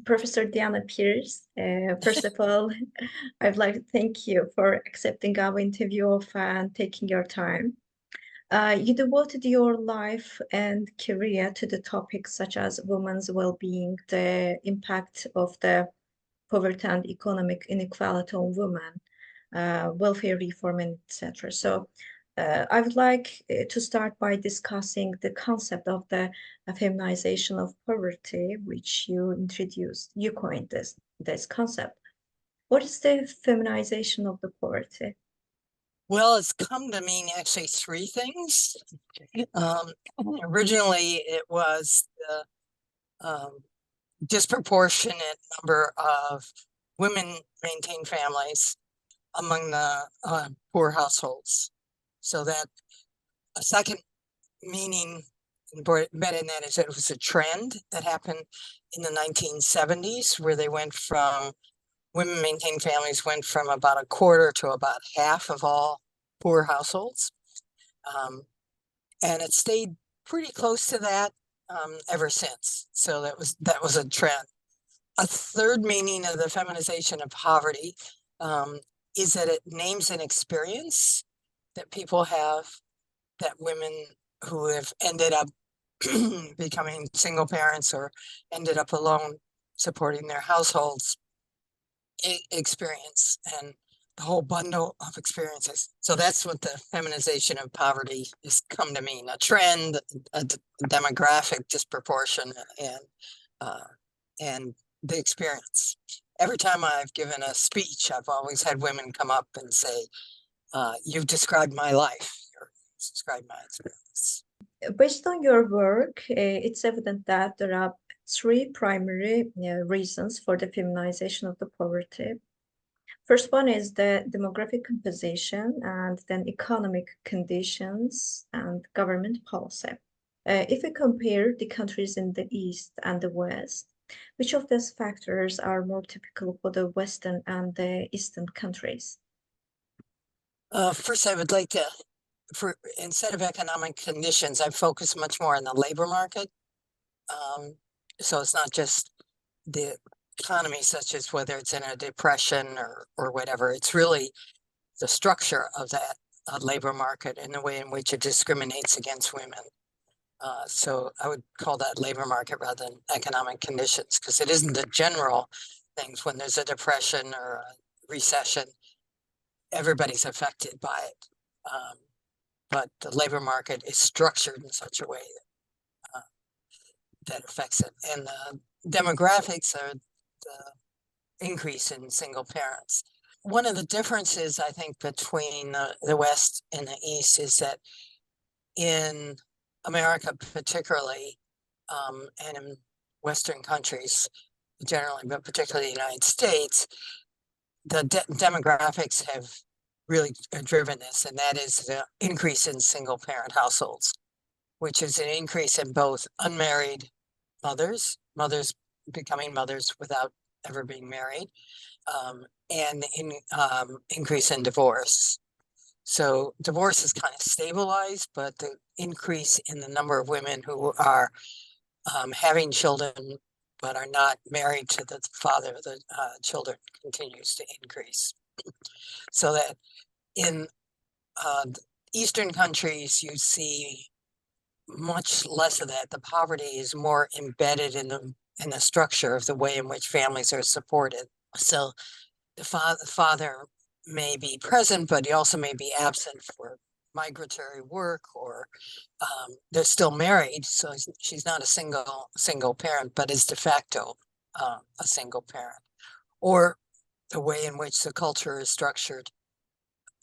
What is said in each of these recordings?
Professor Diana Pirs. First of all, I'd like to thank you for accepting our interview and taking your time. You devoted your life and career to the topics such as women's well-being, the impact of the poverty and economic inequality on women, welfare reform, and etc. So I would like to start by discussing the concept of the feminization of poverty, which you introduced. You coined this concept. What is the feminization of the poverty? Well, it's come to mean actually three things. Originally, it was the disproportionate number of women-maintained families among the poor households. So that a second meaning embedded in that is that it was a trend that happened in the 1970s, where they went from women-maintained families went from about a quarter to about half of all poor households. And it stayed pretty close to that ever since. So that was a trend. A third meaning of the feminization of poverty is that it names an experience that people have, that women who have ended up becoming single parents or ended up alone supporting their households experience, and the whole bundle of experiences. So that's what the feminization of poverty has come to mean: a trend, a demographic disproportion, and the experience. Every time I've given a speech, I've always had women come up and say, "You've described my life, or described my experience." Based on your work, it's evident that there are three primary reasons for the feminization of the poverty. First one is the demographic composition, and then economic conditions and government policy. If we compare the countries in the East and the West, which of these factors are more typical for the Western and the Eastern countries? First, I would like to, instead of economic conditions, I focus much more on the labor market. So it's not just the economy, such as whether it's in a depression or whatever. It's really the structure of that labor market and the way in which it discriminates against women. So I would call that labor market rather than economic conditions, because it isn't the general things. When there's a depression or a recession, everybody's affected by it. But the labor market is structured in such a way that affects it. And the demographics are the increase in single parents. One of the differences, I think, between the West and the East is that in America particularly, and in Western countries generally, but particularly the United States, the demographics have really driven this, and that is the increase in single parent households, which is an increase in both unmarried mothers becoming mothers without ever being married, and increase in divorce. So divorce is kind of stabilized, but the increase in the number of women who are having children but are not married to the father of the children continues to increase. So that in Eastern countries, you see much less of that. The poverty is more embedded in the structure of the way in which families are supported. So the father may be present, but he also may be absent for migratory work, or they're still married, so she's not a single parent, but is de facto a single parent. Or the way in which the culture is structured,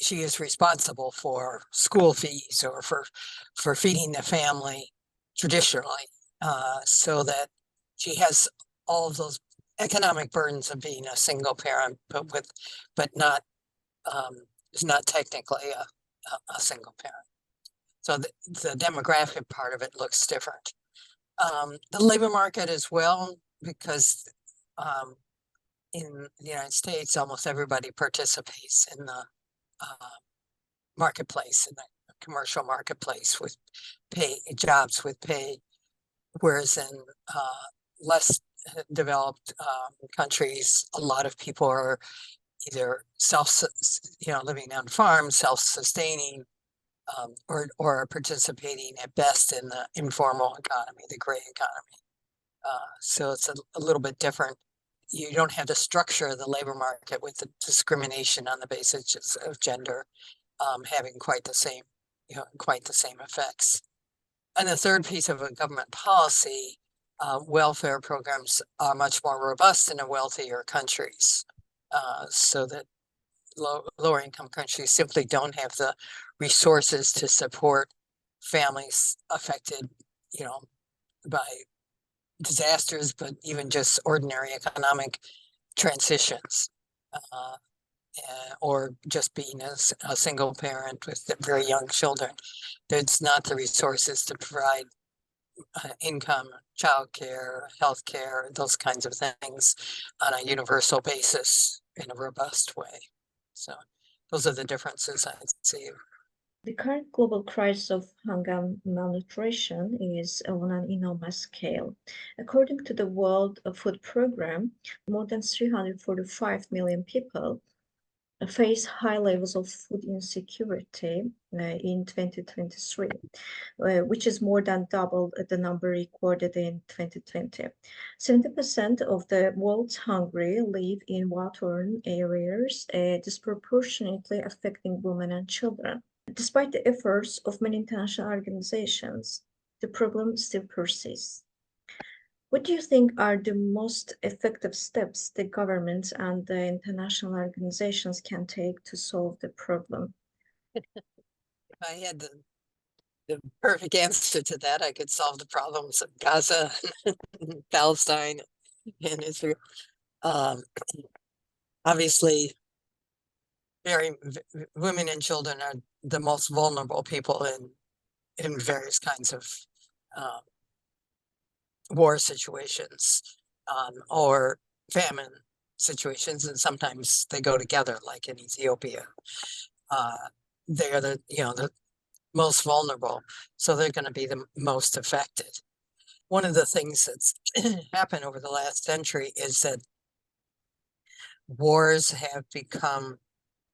she is responsible for school fees or for feeding the family traditionally, so that she has all of those economic burdens of being a single parent, but not is not technically a single parent. So the demographic part of it looks different. The labor market as well, because in the United States, almost everybody participates in the marketplace, in the commercial marketplace, with jobs with pay, whereas in less developed countries, a lot of people are either living on farms, self-sustaining, or are participating at best in the informal economy, the gray economy. So it's a little bit different. You don't have the structure of the labor market with the discrimination on the basis of gender having quite the same effects. And the third piece of a government policy, welfare programs are much more robust in the wealthier countries, so that lower income countries simply don't have the resources to support families affected, by disasters, but even just ordinary economic transitions, or just being a single parent with very young children. There's not the resources to provide income, childcare, healthcare, those kinds of things on a universal basis in a robust way. So those are the differences I see. The current global crisis of hunger and malnutrition is on an enormous scale. According to the World Food Programme, more than 345 million people face high levels of food insecurity in 2023, which is more than double the number recorded in 2020. 70% of the world's hungry live in war-torn areas, disproportionately affecting women and children. Despite the efforts of many international organizations, the problem still persists. What do you think are the most effective steps the governments and the international organizations can take to solve the problem? If I had the perfect answer to that, I could solve the problems of Gaza, Palestine, and Israel. Obviously, women and children are the most vulnerable people in various kinds of war situations, or famine situations, and sometimes they go together, like in Ethiopia. They're the most vulnerable, so they're going to be the most affected. One of the things that's happened over the last century is that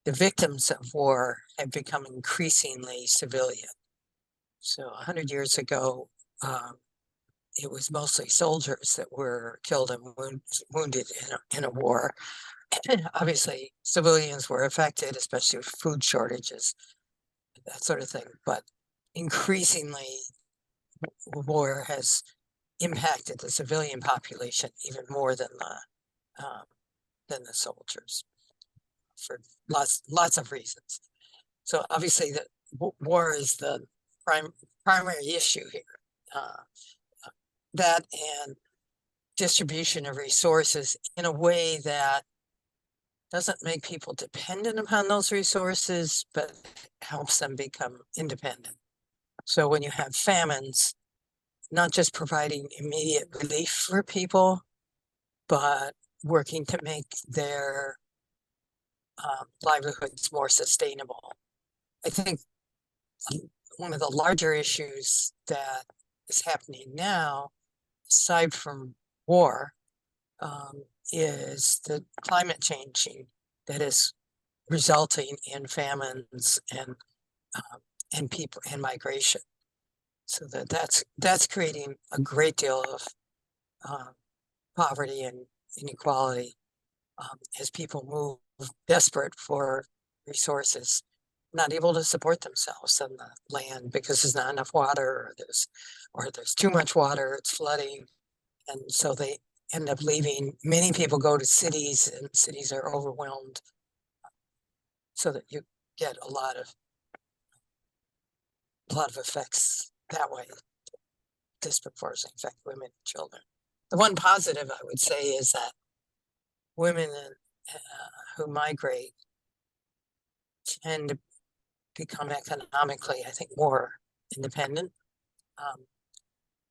the victims of war have become increasingly civilian. So 100 years ago, it was mostly soldiers that were killed and wounded in a war. Obviously, civilians were affected, especially with food shortages, that sort of thing. But increasingly, war has impacted the civilian population even more than the soldiers, for lots of reasons. So obviously, the war is the primary issue here. That and distribution of resources in a way that doesn't make people dependent upon those resources, but helps them become independent. So when you have famines, not just providing immediate relief for people, but working to make their livelihoods more sustainable. I think one of the larger issues that is happening now, aside from war, is the climate changing that is resulting in famines and people and migration. So that's creating a great deal of poverty and inequality as people move desperate for resources, not able to support themselves on the land because there's not enough water, or there's too much water, it's flooding, and so they end up leaving. Many people go to cities, and cities are overwhelmed, so that you get a lot of effects that way, disproportionately affect women and children. The one positive I would say is that women who migrate tend to become economically, I think, more independent.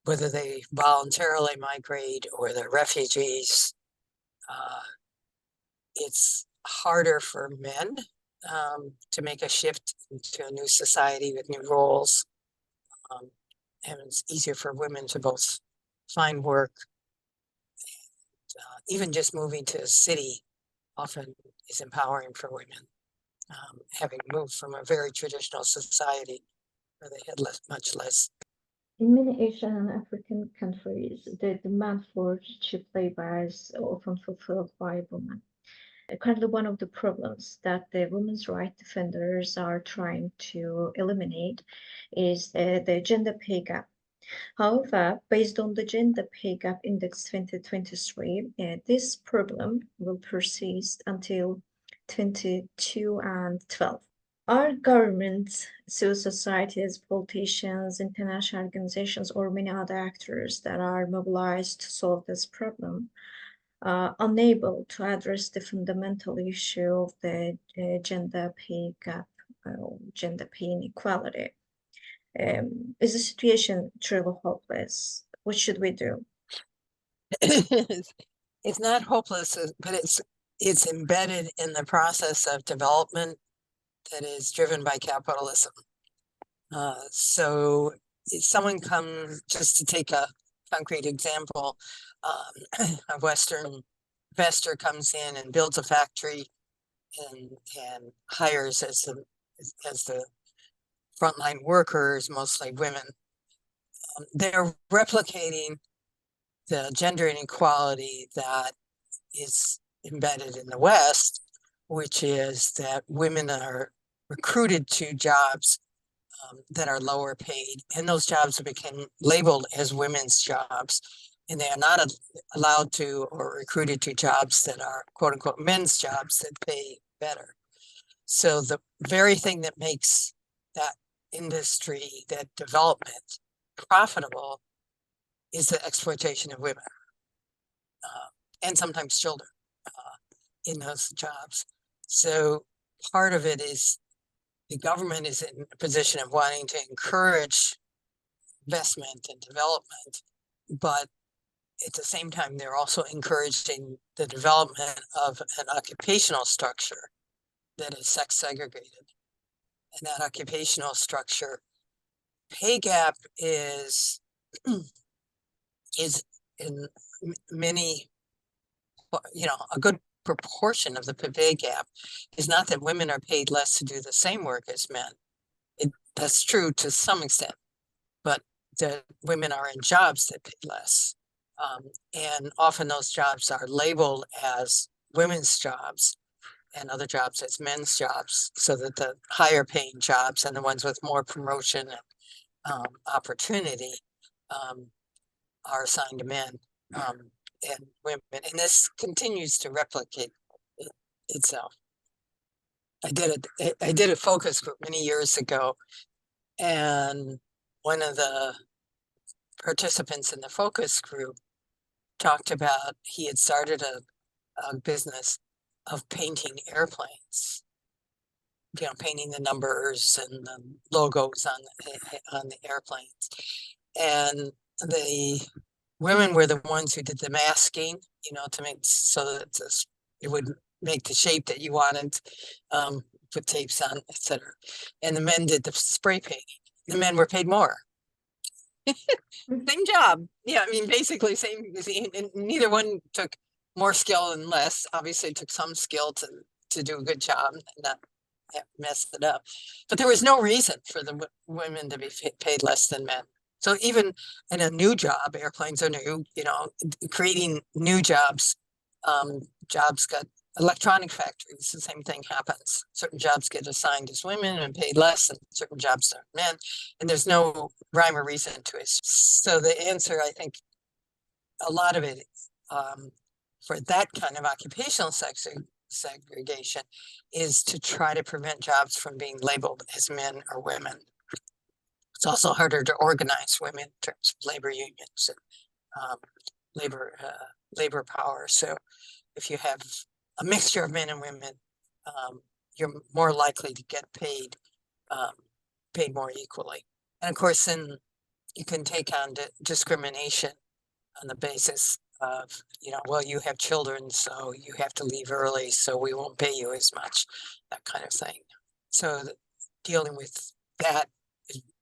Whether they voluntarily migrate or they're refugees, it's harder for men to make a shift into a new society with new roles. And it's easier for women to both find work even just moving to a city often is empowering for women, having moved from a very traditional society where they had much less. In many Asian and African countries, the demand for cheap labor is often fulfilled by women. Currently, one of the problems that the women's rights defenders are trying to eliminate is the gender pay gap. However, based on the Gender Pay Gap Index 2023, this problem will persist until 2022 and 12. Our government, civil societies, politicians, international organizations, or many other actors that are mobilized to solve this problem unable to address the fundamental issue of the gender pay gap, gender pay inequality. Is the situation truly hopeless? What should we do? It's not hopeless, but it's embedded in the process of development that is driven by capitalism. So if someone comes, just to take a concrete example, a Western investor comes in and builds a factory and hires as the frontline workers, mostly women. They're replicating the gender inequality that is embedded in the West, which is that women are recruited to jobs that are lower paid, and those jobs become labeled as women's jobs, and they are not allowed to or recruited to jobs that are quote unquote men's jobs that pay better. So the very thing that makes that industry, that development profitable is the exploitation of women and sometimes children in those jobs. So part of it is the government is in a position of wanting to encourage investment and development, but at the same time, they're also encouraging the development of an occupational structure that is sex segregated. And that occupational structure, pay gap is in many, a good proportion of the pay gap is not that women are paid less to do the same work as men. That's true to some extent, but the women are in jobs that pay less. And often those jobs are labeled as women's jobs and other jobs as men's jobs, so that the higher paying jobs and the ones with more promotion and opportunity are assigned to men and women. And this continues to replicate itself. I did a focus group many years ago, and one of the participants in the focus group talked about he had started a business of painting airplanes, painting the numbers and the logos on the airplanes. And the women were the ones who did the masking, to make so that it would make the shape that you wanted, put tapes on, etc. And the men did the spray painting. The men were paid more. Same job. Yeah, basically same. And neither one took more skill and less. Obviously, it took some skill to do a good job and not mess it up. But there was no reason for the women to be paid less than men. So even in a new job, airplanes are new, creating new jobs, jobs got electronic factories, the same thing happens. Certain jobs get assigned as women and paid less, and certain jobs are men, and there's no rhyme or reason to it. So the answer, I think, a lot of it for that kind of occupational segregation is to try to prevent jobs from being labeled as men or women. It's also harder to organize women in terms of labor unions and labor power. So if you have a mixture of men and women, you're more likely to get paid more equally. And of course, then you can take on discrimination on the basis of, well, you have children, so you have to leave early, so we won't pay you as much, that kind of thing. So dealing with that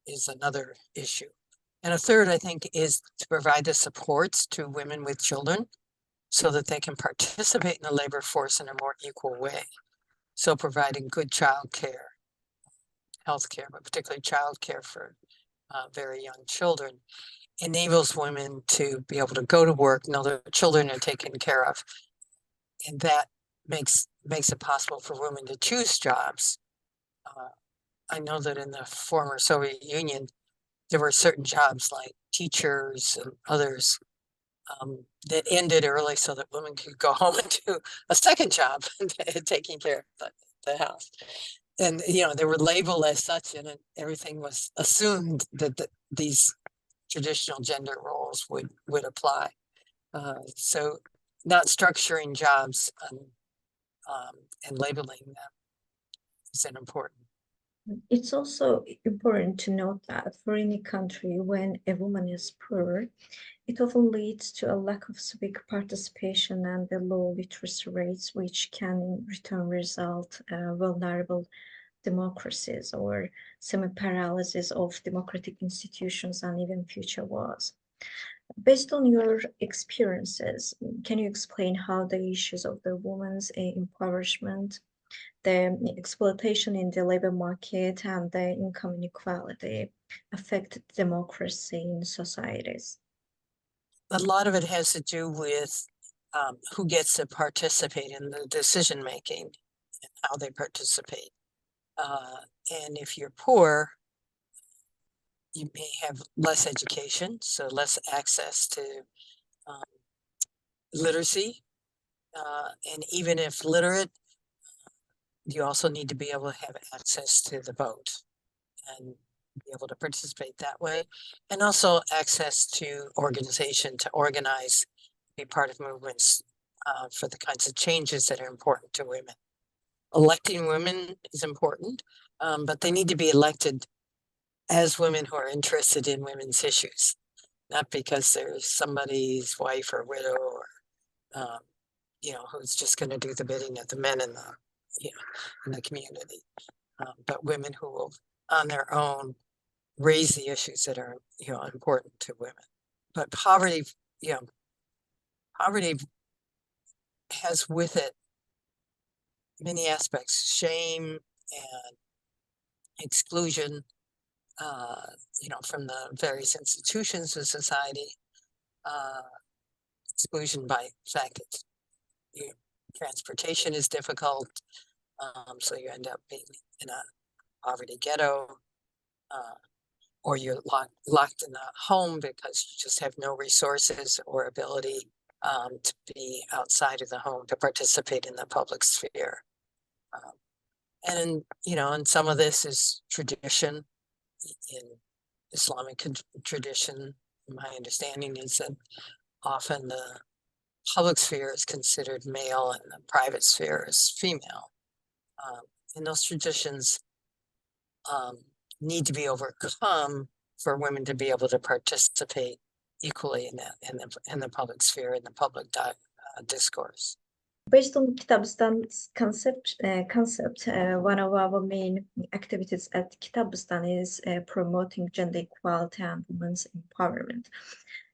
is another issue. And a third, I think, is to provide the supports to women with children so that they can participate in the labor force in a more equal way. So providing good child care, health care, but particularly child care for very young children, enables women to be able to go to work, know their children are taken care of. And that makes it possible for women to choose jobs. I know that in the former Soviet Union, there were certain jobs like teachers and others that ended early so that women could go home and do a second job, taking care of the house. And, you know, they were labeled as such, and everything was assumed that these traditional gender roles would apply. So not structuring jobs and labeling them is important. It's also important to note that for any country, when a woman is poor, it often leads to a lack of civic participation and the low literacy rates, which can in return result vulnerable democracies or semi-paralysis of democratic institutions and even future wars. Based on your experiences, can you explain how the issues of the women's empowerment, the exploitation in the labor market, and the income inequality affect democracy in societies? A lot of it has to do with who gets to participate in the decision making and how they participate. And if you're poor, you may have less education, so less access to literacy. And even if literate, you also need to be able to have access to the vote and be able to participate that way. And also access to organization, to organize, be part of movements for the kinds of changes that are important to women. Electing women is important, but they need to be elected as women who are interested in women's issues, not because there's somebody's wife or widow or, you know, who's just going to do the bidding of the men in the, you know, in the community, but women who will, on their own, raise the issues that are, you know, important to women. But poverty, you know, poverty has with it many aspects: shame and exclusion, you know, from the various institutions of society, exclusion by the fact that transportation is difficult, so you end up being in a poverty ghetto, or you're locked in a home because you just have no resources or ability to be outside of the home, to participate in the public sphere. And, you know, and some of this is tradition. In Islamic tradition, my understanding is that often the public sphere is considered male and the private sphere is female. And those traditions need to be overcome for women to be able to participate equally in that, in the public sphere, in the public discourse. Based on Kitabistan's concept, one of our main activities at Kitabıstan is promoting gender equality and women's empowerment.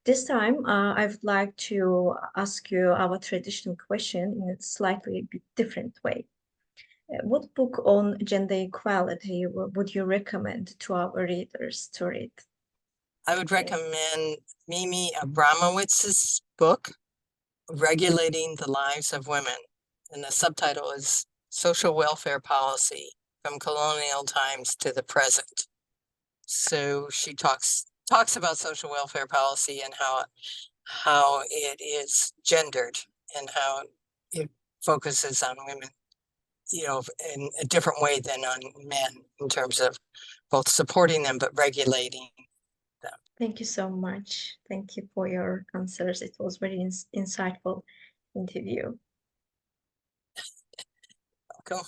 This time, I would like to ask you our traditional question in a slightly different way. What book on gender equality would you recommend to our readers to read? I would recommend Mimi Abramowitz's book, Regulating the Lives of Women. And the subtitle is Social Welfare Policy from Colonial Times to the Present. So she talks about social welfare policy and how it is gendered and how it focuses on women, you know, in a different way than on men in terms of both supporting them but regulating them. Thank you so much. Thank you for your answers. It was very insightful interview. Welcome.